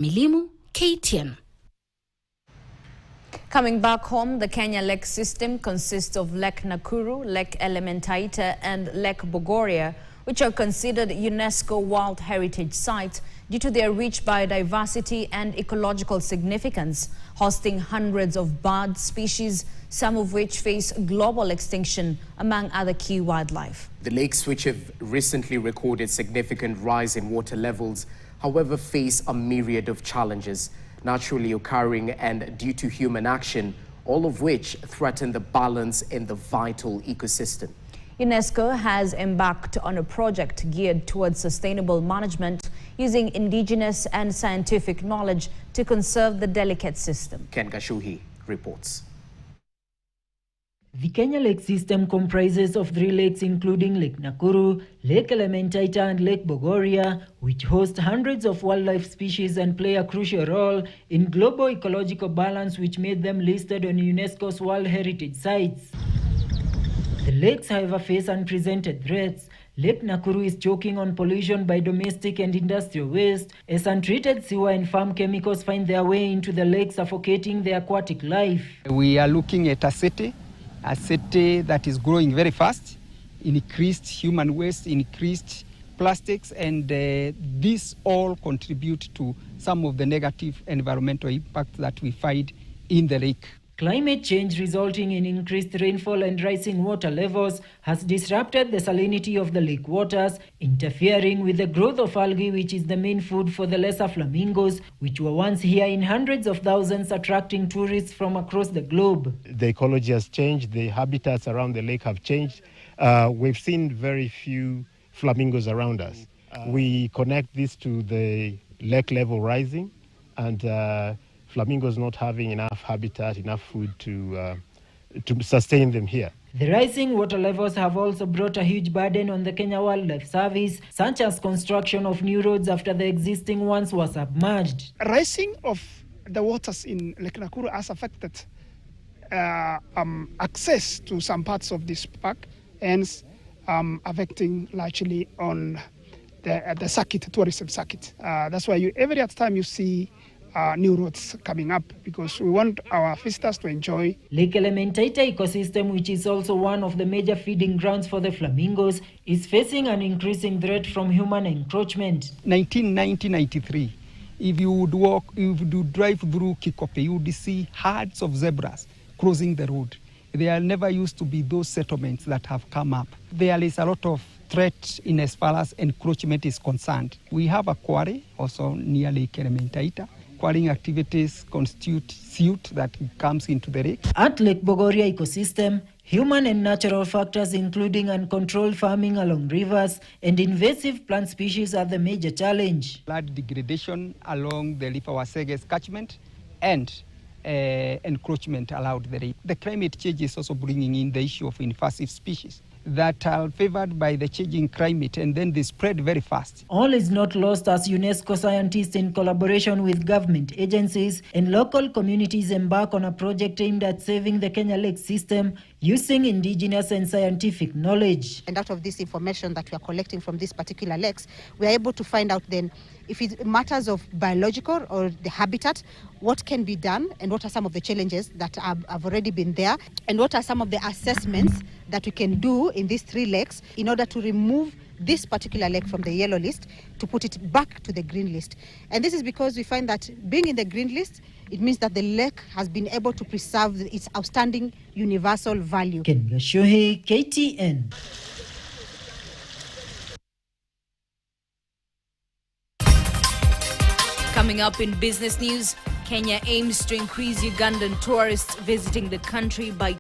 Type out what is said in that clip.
Milimu, KTN. Coming back home, the Kenya lake system consists of Lake Nakuru, Lake Elementaita and Lake Bogoria, which are considered UNESCO World Heritage Sites due to their rich biodiversity and ecological significance, hosting hundreds of bird species, some of which face global extinction, among other key wildlife. The lakes, which have recently recorded significant rise in water levels, however, face a myriad of challenges naturally occurring and due to human action, all of which threaten the balance in the vital ecosystem. UNESCO has embarked on a project geared towards sustainable management using indigenous and scientific knowledge to conserve the delicate system. Ken Gashuhi reports. The Kenya lake system comprises of 3 lakes including Lake Nakuru, Lake Elementaita and Lake Bogoria, which host hundreds of wildlife species and play a crucial role in global ecological balance, which made them listed on UNESCO's World Heritage Sites. The lakes, however, face unprecedented threats. Lake Nakuru is choking on pollution by domestic and industrial waste, as untreated sewer and farm chemicals find their way into the lake, suffocating the aquatic life. We are looking at a city that is growing very fast, increased human waste, increased plastics, and this all contribute to some of the negative environmental impacts that we find in the lake. Climate change resulting in increased rainfall and rising water levels has disrupted the salinity of the lake waters, interfering with the growth of algae, which is the main food for the lesser flamingos, which were once here in hundreds of thousands, attracting tourists from across the globe. The ecology has changed, the habitats around the lake have changed. We've seen very few flamingos around us. We connect this to the lake level rising and flamingos not having enough habitat, enough food to sustain them here. The rising water levels have also brought a huge burden on the Kenya Wildlife Service, such as construction of new roads after the existing ones were submerged. Rising of the waters in Lake Nakuru has affected access to some parts of this park, hence affecting largely on the circuit, tourism circuit. That's why every other time you see new roads coming up, because we want our visitors to enjoy. Lake Elementaita ecosystem, which is also one of the major feeding grounds for the flamingos, is facing an increasing threat from human encroachment. 1993, if you would drive through Kikope, you would see herds of zebras crossing the road. There never used to be those settlements that have come up. There is a lot of threat in as far as encroachment is concerned. We have a quarry also near Lake Elementaita. Quarrying activities constitute silt that comes into the lake. At Lake Bogoria ecosystem, human and natural factors including uncontrolled farming along rivers and invasive plant species are the major challenge. Flood degradation along the Lifawasege's catchment and encroachment allowed the lake. The climate change is also bringing in the issue of invasive species that are favored by the changing climate, and then they spread very fast. All is not lost as UNESCO scientists in collaboration with government agencies and local communities embark on a project aimed at saving the Kenya lake system using indigenous and scientific knowledge. And out of this information that we are collecting from these particular lakes, we are able to find out then if it matters of biological or the habitat, what can be done and what are some of the challenges that have already been there, and what are some of the assessments that we can do in these 3 lakes in order to remove this particular lake from the yellow list to put it back to the green list. And this is because we find that being in the green list, it means that the lake has been able to preserve its outstanding universal value. Ken Gashuhi, KTN. Coming up in business news, Kenya aims to increase Ugandan tourists visiting the country by